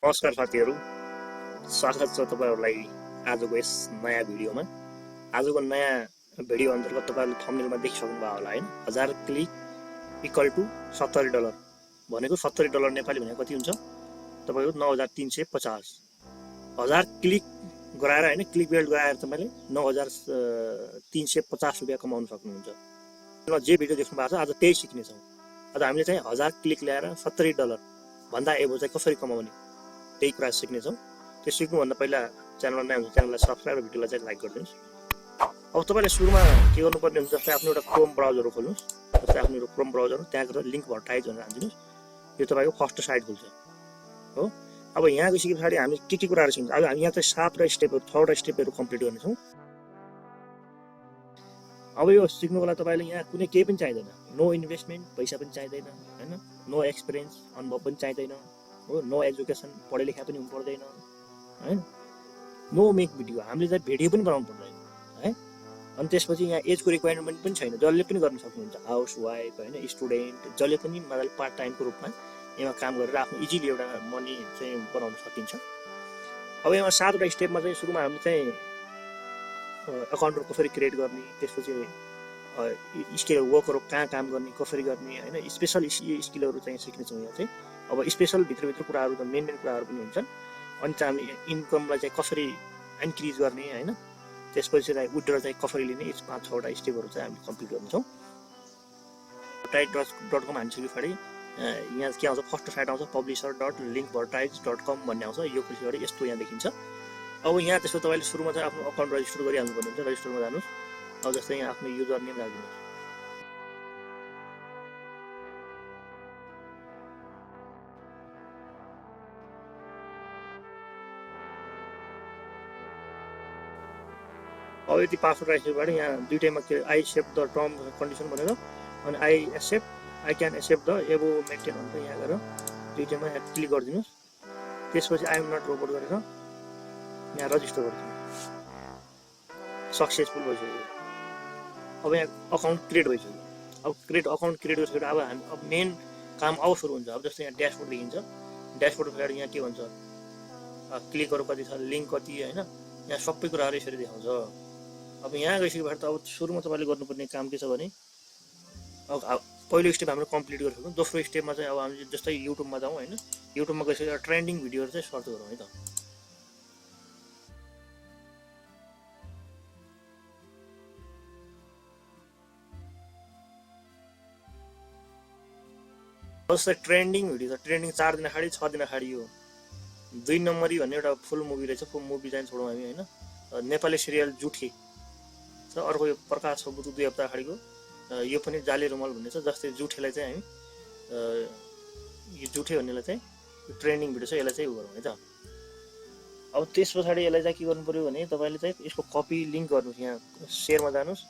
नमस्कार साथीहरु, स्वागत छ तपाईहरुलाई आजको यस नयाँ भिडियोमा। आजको नयाँ भिडियो अन्तर्गत तपाईहरुले थम्बनेलमा देखिसक्नु भयो होला हैन। 1000 क्लिक इक्वल टु $70 भनेको $70 नेपाली भनेको कति हुन्छ? तपाईको 9350। 1000 क्लिक गराएर हैन, क्लिक बिल्ड गराएर तपाईले 9350 रुपैयाँ कमाउन सक्नुहुन्छ। ल जे भिडियो देख्नु भएको छ आज त्यही सिक्ने छौं। आज हामीले चाहिँ 1000 क्लिक ल्याएर $70 भन्दा एबो चाहिँ कसरी कमाउने त्यही कुरा सिक्ने छौं। त्यो सिक्नु भन्दा पहिला च्यानलमा नयाँ हुनुहुन्छ च्यानललाई सब्स्क्राइब र भिडियोलाई चाहिँ लाइक गरिदिनुस्। अब तपाईले सुरुमा के गर्नुपर्ने हुन्छ जस्तै आफ्नो एउटा क्रोम ब्राउजर खोल्नुस्। जस्तै आफ्नो एउटा क्रोम ब्राउजर त्यहाँ गएर लिंकभर्टाइज भनेर हान्दिनुस्। यो तपाईको फर्स्ट साइट खुल्छ हो। अब यहाँ गइसकेपछि हामी के कुराहरु सिक्छौं। अब हामी यहाँ चाहिँ 7 स्टेपहरु 6 स्टेपहरु कम्प्लिट गर्ने छौं। अब यो सिक्नुको लागि तपाईले यहाँ कुनै केही पनि चाहिदैन। नो इन्भेस्टमेन्ट, पैसा पनि चाहिदैन हैन। नो एक्सपिरियन्स, अनुभव पनि चाहिदैन हो। नो एजुकेसन, पढे लेखा पनि हुनु पर्दैन हैन। नो मेक भिडियो, हामीले चाहिँ भिडियो पनि बनाउनु पर्दैन है। अनि त्यसपछि यहाँ एजको रिक्वायरमेन्ट पनि छैन, जसले पनि गर्न सक्नुहुन्छ। हाउस वाइफ हैन, स्टुडेन्ट, जसले पनि मतलब पार्ट टाइमको रूपमा यहाँ काम गरेर आफ्नो इजिली एउटा मनी चाहिँ बनाउन सकिन्छ। अब यहाँ 7 स्टेपमा चाहिँ सुरुमा हामीले चाहिँ अकाउन्टहरु कसरी क्रिएट गर्ने, त्यसपछि स्किल वर्कहरु कहाँ काम गर्ने, कसरी गर्ने हैन, स्पेशल स्किलहरु चाहिँ सिक्ने छौं यहाँ चाहिँ। अब स्पेशल भित्र कुराहरु त मेन कुराहरु पनि हुन्छन्। अनि चाहिँ हामी इन्कमलाई चाहिँ कसरी इन्क्रिज गर्ने हैन, त्यसपछि चाहिँ विथड्र चाहिँ कसरी लिने, यी 5-6 स्टेपहरु चाहिँ हामी कम्प्लिट गर्छौं। टाइट.com हान्छु यहाँ के आउँछ, फर्स्ट साइट आउँछ publisher.linkvertise.com भन्ने आउँछ। यो पछिबाट यस्तो यहाँ देखिन्छ। अब यहाँ त्यसो तपाईले सुरुमा चाहिँ आफ्नो अकाउन्ट रजिस्टर गरिहाल्नु पर्ने हुन्छ। रजिस्टरमा जानुस्। अब जस्तै यहाँ आफ्नो युजर नेम राख्दिनुस्। अब यति पासवर्ड राखेपछि यहाँ दुईटैमा के I accept the term condition भनेर अनि I accept, I can accept the above maintain हुन्छ। यहाँ गएर दुईटैमा यहाँ क्लिक गरिदिनुस्। त्यसपछि आई एम नट रोबोट गरेर यहाँ रजिस्टर गरिदिनु। सक्सेसफुल भइसक्यो। अब यहाँ अकाउन्ट क्रिएट भइसक्यो। अब अकाउन्ट क्रिएट गरिसकेर अब हामी अब मेन काम अब सुरु हुन्छ। अब जस्तै यहाँ ड्याशबोर्ड देखिन्छ। ड्याशबोर्ड पछाडि यहाँ के भन्छ, क्लिकहरु कति छ, लिंक कति हैन, यहाँ सबै कुराहरु यसरी देखाउँछ। अब यहाँ गइसकेपछि त अब सुरुमा तपाईले गर्नुपर्ने काम के छ भने अब पहिलो स्टेप हामीले कम्प्लिट गरिसक्यौं। दोस्रो स्टेपमा चाहिँ अब हामी जस्तै युट्युबमा जाउँ हैन। युट्युबमा गइसकेर ट्रेन्डिङ भिडियोहरु चाहिँ सर्च गरौँ है त। जस्तै ट्रेन्डिङ भिडियो छ, ट्रेन्डिङ 4 दिन अगाडि 6 दिन अगाडि यो 2 नम्बरी भन्ने एउटा फुल मुभी रहेछ। फुल मुभी चाहिँ छोडौँ हामी हैन। नेपाली सिरियल जुठे छ। अर्को यो प्रकाश सबुत 2 हप्ता अगाडिको यो पनि जाली रुमाल भन्ने छ। जस्तै जुठेलाई चाहिँ हामी यो जुठे भन्नेलाई चाहिँ ट्रेन्डिङ भिडियो छ, यसलाई चाहिँ गरौँ है त। अब त्यसपछि यसलाई चाहिँ के गर्नु पर्यो भने तपाईले चाहिँ यसको कपी लिंक गर्नुस्। यहाँ शेयरमा जानुस्,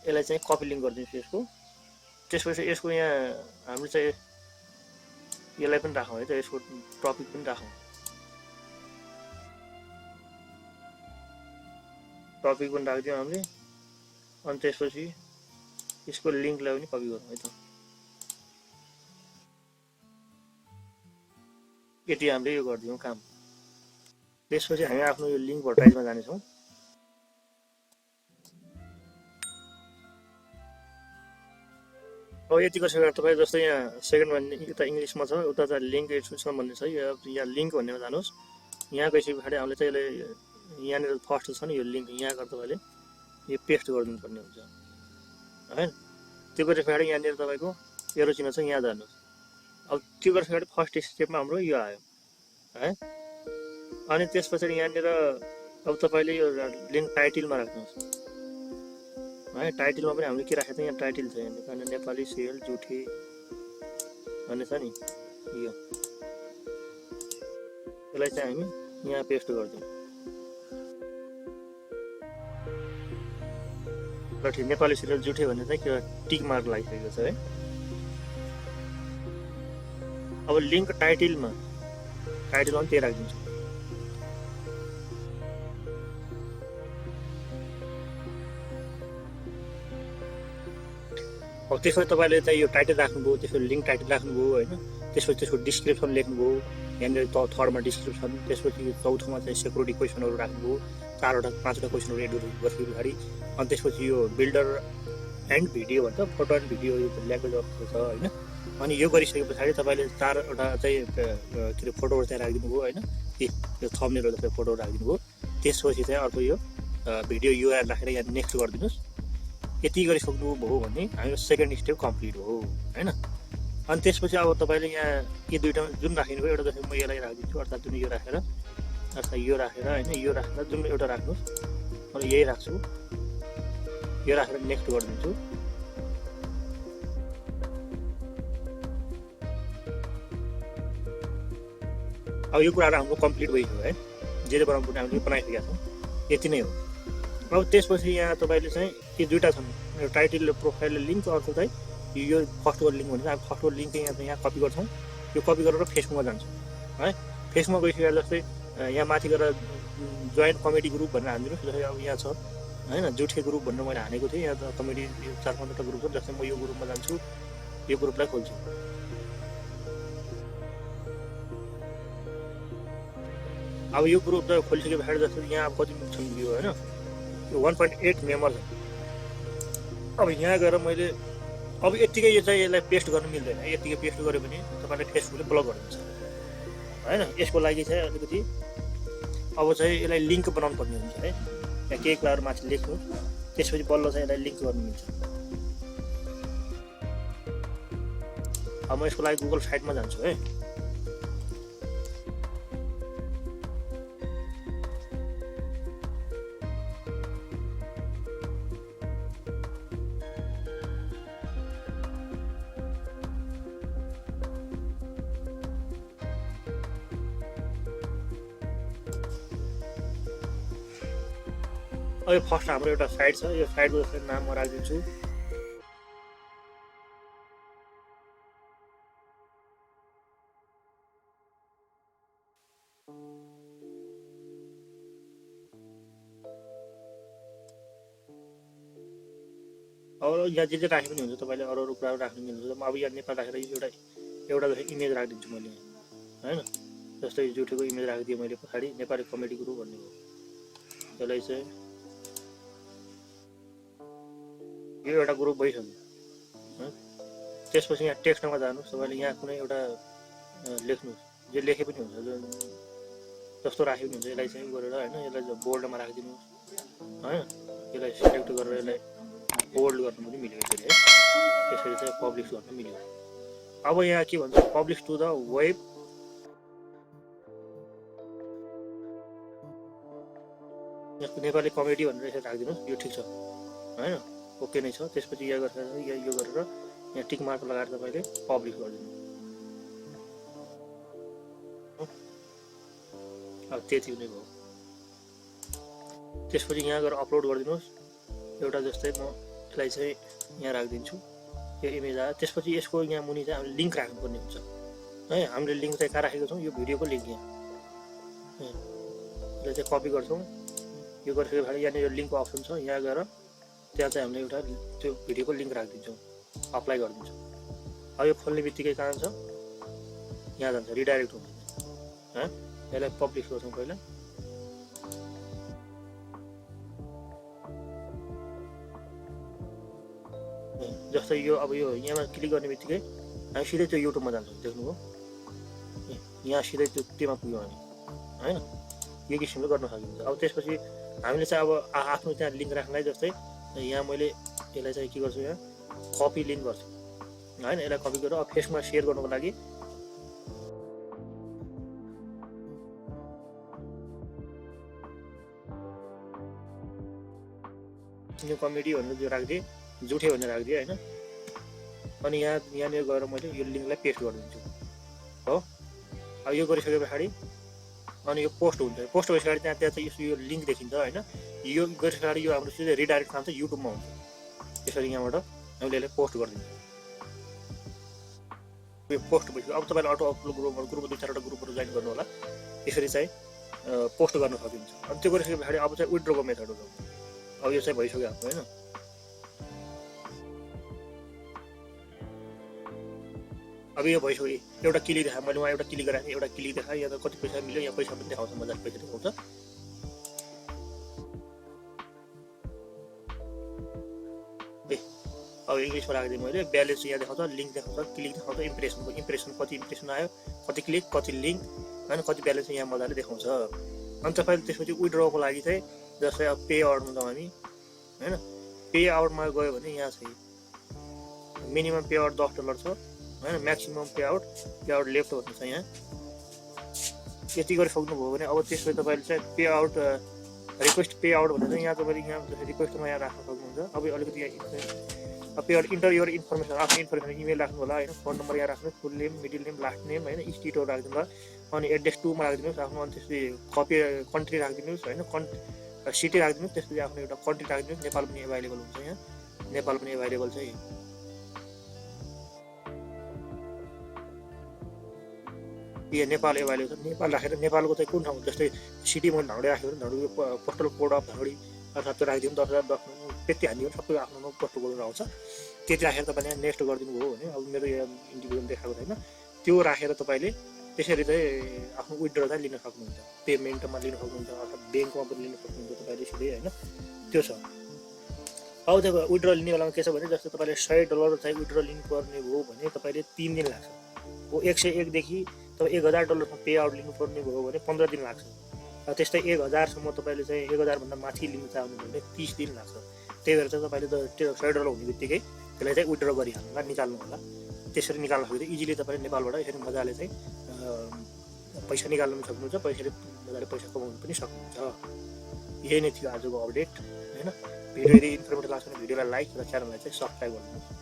यसलाई चाहिँ कपी लिंक गरिदिनुस् यसको। त्यसपछि यसको यहाँ हामीले चाहिँ यसलाई पनि राखौँ है त, यसको टपिक पनि राखौँ। टपिक पनि राखिदियौँ हामीले। अनि त्यसपछि यसको लिंकलाई पनि कपी गरौँ है त। यति हामीले यो गरिदियौँ काम। त्यसपछि हामी आफ्नो यो लिंकभर्टाइजमा जाने छौं। अब यति गरिसकेर तपाईँ जस्तै यहाँ सेकेन्ड भन्ने यता इङ्ग्लिसमा छ, उता चाहिँ लिंक एडमिसन भन्ने छ। यहाँ लिंक भन्नेमा जानुहोस्। यहाँ गइसकेपछि हामीले चाहिँ यसले यहाँनिर फर्स्ट छ नि यो लिंक, यहाँ गरेर तपाईले यो पेस्ट गरिदिनु पर्ने हुन्छ हैन। त्यो गरेपछि यहाँनिर तपाईको एरो चिन्ह छ, यहाँ जानुहोस्। अब त्यो गरेपछि फर्स्ट स्टेपमा हाम्रो यो आयो है। अनि त्यसपछि यहाँनिर अब तपाईले यो लिंक टाइटलमा राख्नुहोस् है। टाइटलमा पनि हामीले के राखेको छ, यहाँ टाइटल छ यहाँ नेपाली सिरियल जुठे भन्ने छ नि यो। यसलाई चाहिँ हामी यहाँ पेस्ट गर्छौं। ल ठीक, नेपाली सिरियल जुठे भन्ने चाहिँ टिक मार्क लागिसकेको छ है। अब लिंक टाइटलमा पनि त्यही राखिदिन्छु। अब त्यसपछि तपाईले चाहिँ यो टाइटल राख्नुभयो, त्यसपछि लिंक टाइटल राख्नुभयो हैन। त्यसपछि त्यसको डिस्क्रिप्सन लेख्नुभयो, यहाँनिर थर्डमा डिस्क्रिप्सन, त्यसपछि चौथोमा चाहिँ सेक्युरिटी क्वेसनहरू राख्नुभयो, 4वटा 5वटा क्वेसनहरू एड गरेपछि पछाडि, अनि त्यसपछि यो बिल्डर एन्ड भिडियो भन्छ, photo and video language option छ होइन। अनि यो गरिसके पछाडि तपाईँले 4वटा चाहिँ के अरे फोटोहरू चाहिँ राखिदिनु भयो होइन, यो थम्बनेलहरू जस्तै फोटोहरू राखिदिनु भयो। त्यसपछि चाहिँ अर्को यो भिडियो युआरएल राखेर यहाँ नेक्स्ट गरिदिनुहोस्। यति गरिसक्नुभयो भने हाम्रो सेकेन्ड स्टेप कम्प्लिट हो होइन। अनि त्यसपछि अब तपाईँले यहाँ यो दुईवटा जुन राखिनु भयो, एउटा जस्तै म यसलाई राखिदिन्छु, अर्थात् जुन यो राखेर होइन, यो राखेर जुन एउटा राख्नुहोस्, म यही राख्छु, यो राखेर नेक्स्ट गरिदिन्छु। अब यो कुराहरू हाम्रो कम्प्लिट भइसक्यो है, जे बनाउनु पर्ने हामीले बनाइसकेका छौँ, यति नै हो। अब त्यसपछि यहाँ तपाईँले चाहिँ यो दुईवटा छन्, टाइटल प्रोफाइल लिङ्क, अर्को चाहिँ यो फर्स्टको लिङ्क भन्छ। अब फर्स्टको लिङ्क यहाँ कपी गर्छौँ, यो कपी गरेर फेसबुकमा जान्छौँ है। फेसबुकमा गइसकेर जस्तै यहाँ माथि गएर जोइन कमेडी ग्रुप भनेर हानिदिनुहोस्। जस्तै अब यहाँ छ होइन, जुठे ग्रुप भनेर मैले हानेको थिएँ, यहाँ त कमेडी 4-5वटा ग्रुप छ। जस्तै म यो ग्रुपमा जान्छु, यो ग्रुपलाई खोल्छु। अब यो ग्रुप त खोलिसके पछाडि जस्तो यहाँ अब कति छन् यो होइन, यो 1.8 मेम्बर छ। अब यहाँ गएर मैले अब यत्तिकै यो चाहिँ यसलाई पेस्ट गर्न मिल्दैन, यत्तिकै पेस्ट गऱ्यो भने तपाईँले फेसबुकले ब्लक गरिदिन्छ होइन। यसको लागि चाहिँ अलिकति अब चाहिँ यसलाई लिङ्क बनाउनु पर्ने हुन्छ है। यहाँ केही कुराहरू माथि लेख्नु, त्यसपछि बल्ल चाहिँ यसलाई लिङ्क गर्नु मिल्छ। अब म यसको लागि गुगल साइटमा जान्छु है। अब यो फर्स्ट हाम्रो एउटा साइट छ, यो साइटको जस्तै नाम म राखिदिन्छु। अब यहाँ जे राखे पनि हुन्छ, तपाईँले अरू कुराहरू राख्नु मिल्छ। म अब यहाँ नेपाल राखेर एउटा जस्तै इमेज राखिदिन्छु मैले होइन। जस्तै जुठेको इमेज राखिदिएँ मैले पछाडि, नेपाली कमेडी ग्रुप भन्ने हो। त्यसलाई चाहिँ यो एउटा ग्रुप भइसक्यो। त्यसपछि यहाँ टेक्स्टमा जानुहोस्, तपाईँले यहाँ कुनै एउटा लेख्नुहोस्, जे लेखे पनि हुन्छ, जस्तो राखे पनि हुन्छ। यसलाई चाहिँ गरेर होइन, यसलाई बोल्डमा राखिदिनुहोस् होइन। यसलाई सिलेक्ट गरेर यसलाई बोल्ड गर्नु पनि मिल्यो यसरी है। त्यसरी चाहिँ पब्लिस गर्नु मिल्यो। अब यहाँ के भन्छ, publish to the web. Nepali comedy भनेर यसरी राखिदिनुहोस्, यो ठिक छ होइन, ओके नै छ। त्यसपछि यो गरेर यहाँ टिक मार्क लगाएर तपाईँले पब्लिस गरिदिनु। अब त्यति नै भयो। त्यसपछि यहाँ गएर अपलोड गरिदिनुहोस्। एउटा जस्तै म यसलाई चाहिँ यहाँ राखिदिन्छु, यो इमेज आयो। त्यसपछि यसको यहाँ मुनि चाहिँ हामीले लिङ्क राख्नुपर्ने हुन्छ है। हामीले लिङ्क चाहिँ कहाँ राखेको छौँ, यो भिडियोको लिङ्क यहाँ, यसलाई चाहिँ कपी गर्छौँ। यो गरिसके पछाडि यहाँनिर यो लिङ्कको अप्सन छ, यहाँ गएर त्यहाँ चाहिँ हामीले एउटा त्यो भिडियोको लिङ्क राखिदिन्छौँ, अप्लाई गरिदिन्छौँ। अब यो खोल्ने बित्तिकै कहाँ जान्छ, यहाँ जान्छ, रिडाइरेक्ट हुन्छ है। यसलाई पब्लिस गर्छौँ पहिला। जस्तै यो अब यो यहाँमा क्लिक गर्ने बित्तिकै हामी सिधै त्यो युट्युबमा जान्छौँ, देख्नुभयो यहाँ सिधै त्योमा पुग्यौँ हामी होइन। यो किसिमले गर्न सकिन्छ। अब त्यसपछि हामीले चाहिँ अब आफ्नो त्यहाँ लिङ्क राख्नलाई, जस्तै यहाँ मैले यसलाई चाहिँ के गर्छु, यहाँ कपी लिङ्क गर्छु होइन। यसलाई कपी गरेर अब फेसबुकमा सेयर गर्नुको लागि यो कमेडी भनेर जो राखिदिएँ, जुठे भनेर राखिदिएँ होइन। अनि यहाँनिर गएर मैले यो लिङ्कलाई पेस्ट गरिदिन्छु हो। अब यो गरिसके पछाडि अनि यो पोस्ट हुन्छ। पोस्ट भइसके पछाडि त्यहाँ चाहिँ यो लिङ्क देखिन्छ होइन। यो गरिसके पछाडि यो हाम्रो सिधै रिडाइरेक्ट खान्छ, युट्युबमा हुन्छ। त्यसरी यहाँबाट हामीले यसलाई पोस्ट गरिदिन्छौँ। यो पोस्ट भइसक्यो। अब तपाईँले अटो अपलोड ग्रुप 2-4वटा ग्रुपहरू जोइन गर्नु होला। यसरी चाहिँ पोस्ट गर्न सकिन्छ। अनि त्यो गरिसके पछाडि अब चाहिँ विथड्रको मेथडहरू, अब यो चाहिँ भइसक्यो हाम्रो होइन। अब अब यो भइसक्यो, एउटा क्लिक देखाएँ मैले, उहाँ एउटा क्लिक गराएँ, एउटा क्लिक देखाएँ, यहाँ त कति पैसा मिल्यो, यहाँ पैसा पनि देखाउँछ, मजाले पैसा देखाउँछ। अब इङ्ग्लिसमा राखिदिएँ मैले, ब्यालेन्स यहाँ देखाउँछ, लिङ्क देखाउँछ, क्लिक देखाउँछ, इम्प्रेसन कति इम्प्रेसन आयो, कति क्लिक, कति लिङ्क, होइन, कति ब्यालेन्स यहाँ मजाले देखाउँछ। अनि तपाईँले त्यसपछि विथड्रको लागि चाहिँ जस्तै अब पे आउटमा जाउँ हामी, होइन, पे आउटमा गयो भने यहाँ चाहिँ मिनिमम पे आउट $10 छ, होइन, म्याक्सिमम पे आउट लेफ्ट भन्ने छ यहाँ। यति गरिसक्नुभयो भने अब त्यसपछि तपाईँले चाहिँ pay out request pay out भनेर यहाँ तपाईँले यहाँ रिक्वेस्टमा यहाँ राख्न सक्नुहुन्छ। अब अलिकति यहाँ पे आउट इन्टर योर इन्फर्मेसन, आफ्नो इन्फर्मेसन इमेल राख्नु होला, होइन, फोन नम्बर यहाँ राख्नु, full name, middle name, last name, होइन, स्टेटहरू राखिदिनु होला, अनि एड्रेस 2मा राखिदिनुहोस् आफ्नो, अनि त्यसपछि कन्ट्री राखिदिनुहोस्, होइन, सिटी राखिदिनुहोस्, त्यसपछि आफ्नो एउटा कन्ट्री राखिदिनुहोस्। नेपाल पनि एभाइलेबल हुन्छ यहाँ, नेपाल पनि एभाइलेबल छ। यो नेपाल एभाइलेबल छ, नेपाल राखेर नेपालको चाहिँ कुन ठाउँ, जस्तै सिटी मैले धनगढी राख्यो भने Dhangadhi postal code of Dhangadhi अर्थात् त्यो राखिदिनु 10,010 त्यति हालिदिनु, सबै आफ्नो पोस्टल कोड आउँछ, त्यति राखेर तपाईँले यहाँ नेक्स्ट गरिदिनु भयो भने, अब मेरो यहाँ इन्डिभिजुअल देखाएको छैन, त्यो राखेर तपाईँले त्यसरी चाहिँ आफ्नो विथड्र चाहिँ लिन सक्नुहुन्छ, पेमेन्टमा लिन सक्नुहुन्छ, अर्थात् ब्याङ्कमा पनि लिन सक्नुहुन्छ तपाईँले सिधै, होइन, त्यो छ। अब त्यो विथड्र लिने बेलामा के छ भने, जस्तो तपाईँले $100 चाहिँ विथड्र लिनुपर्ने भयो भने तपाईँले 3 दिन लाग्छ। हो 101 देखि तपाईँ $1000 पे आउट लिनुपर्ने भयो भने 15 दिन लाग्छ। त्यस्तै 1000सम्म तपाईँले चाहिँ 1000भन्दा माथि लिन चाहनुहुन्छ भने 30 दिन लाग्छ। त्यही भएर चाहिँ तपाईँले त्यो $100 हुने बित्तिकै त्यसलाई चाहिँ विथड्र गरिहाल्नु होला, निकाल्नु होला। त्यसरी निकाल्न सक्यो इजिली तपाईँले नेपालबाट यसरी मजाले चाहिँ पैसा निकाल्न पनि सक्नुहुन्छ, मजाले पैसा कमाउनु पनि सक्नुहुन्छ। यही नै थियो आजको अपडेट, होइन। भिडियो यदि इन्फर्मेटिभ लाग्छ भने भिडियोलाई लाइक र च्यानललाई चाहिँ सब्सक्राइब गर्नुहोस्।